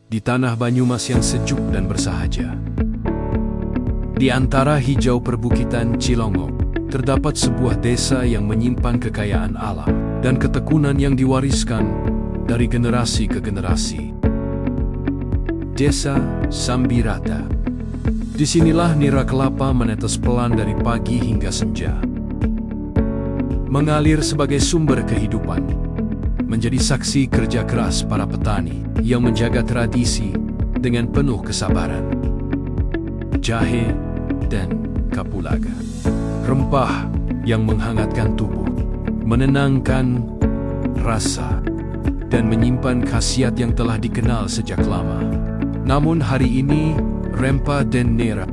di tanah Banyumas yang sejuk dan bersahaja. Di antara hijau perbukitan Cilongok, terdapat sebuah desa yang menyimpan kekayaan alam dan ketekunan yang diwariskan dari generasi ke generasi. Desa Sambirata. Disinilah nira kelapa menetes pelan dari pagi hingga senja, mengalir sebagai sumber kehidupan, menjadi saksi kerja keras para petani yang menjaga tradisi dengan penuh kesabaran. Jahe dan kapulaga, rempah yang menghangatkan tubuh, menenangkan rasa, dan menyimpan khasiat yang telah dikenal sejak lama. Namun hari ini, rempah dan nira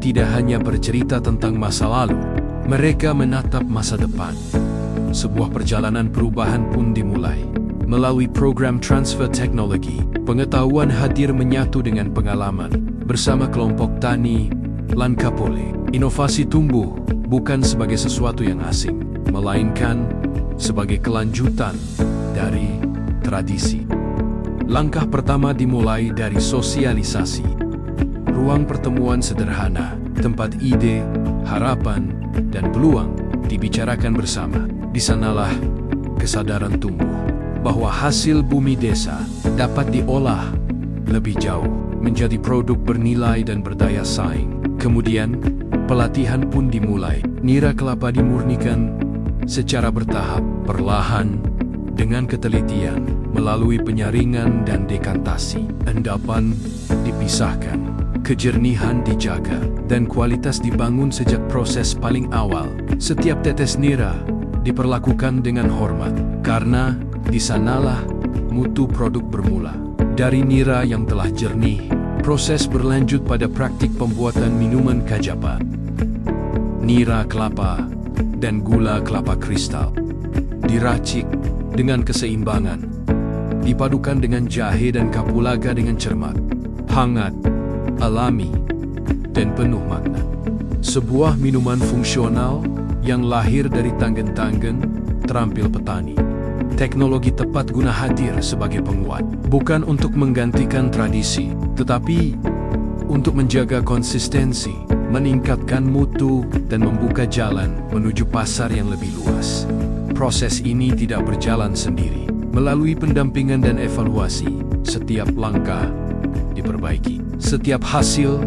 tidak hanya bercerita tentang masa lalu, mereka menatap masa depan. Sebuah perjalanan perubahan pun dimulai. Melalui program transfer teknologi, pengetahuan hadir menyatu dengan pengalaman. Bersama kelompok tani Lankapole, inovasi tumbuh bukan sebagai sesuatu yang asing, melainkan sebagai kelanjutan dari tradisi. Langkah pertama dimulai dari sosialisasi. Ruang pertemuan sederhana, tempat ide, harapan, dan peluang dibicarakan bersama. Di sanalah kesadaran tumbuh bahwa hasil bumi desa dapat diolah lebih jauh menjadi produk bernilai dan berdaya saing. Kemudian, pelatihan pun dimulai. Nira kelapa dimurnikan secara bertahap, perlahan, dengan ketelitian, melalui penyaringan dan dekantasi. Endapan dipisahkan, kejernihan dijaga, dan kualitas dibangun sejak proses paling awal. Setiap tetes nira diperlakukan dengan hormat, karena di sanalah mutu produk bermula. Dari nira yang telah jernih, proses berlanjut pada praktik pembuatan minuman kajapa, nira kelapa, dan gula kelapa kristal. Diracik dengan keseimbangan, dipadukan dengan jahe dan kapulaga dengan cermat, hangat, alami, dan penuh makna. Sebuah minuman fungsional yang lahir dari tanggen-tanggen terampil petani. Teknologi tepat guna hadir sebagai penguat, bukan untuk menggantikan tradisi, tetapi untuk menjaga konsistensi, meningkatkan mutu, dan membuka jalan menuju pasar yang lebih luas. Proses ini tidak berjalan sendiri. Melalui pendampingan dan evaluasi, setiap langkah diperbaiki, setiap hasil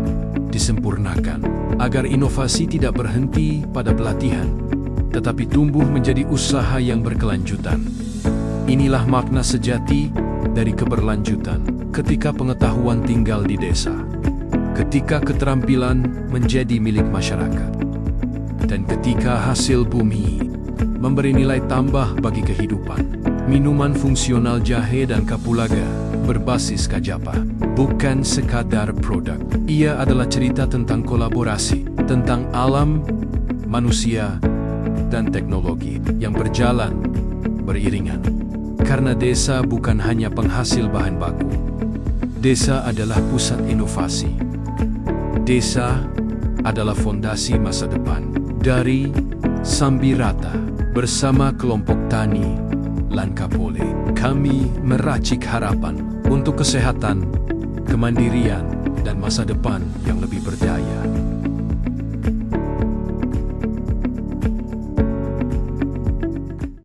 disempurnakan, agar inovasi tidak berhenti pada pelatihan, tetapi tumbuh menjadi usaha yang berkelanjutan. Inilah makna sejati dari keberlanjutan, ketika pengetahuan tinggal di desa, ketika keterampilan menjadi milik masyarakat, dan ketika hasil bumi memberi nilai tambah bagi kehidupan. Minuman fungsional jahe dan kapulaga berbasis kajapa bukan sekadar produk. Ia adalah cerita tentang kolaborasi, tentang alam, manusia, dan teknologi yang berjalan beriringan. Karena desa bukan hanya penghasil bahan baku. Desa adalah pusat inovasi. Desa adalah fondasi masa depan. Dari Sambirata, bersama kelompok tani Lankapole, kami meracik harapan untuk kesehatan, kemandirian, dan masa depan yang lebih berdaya.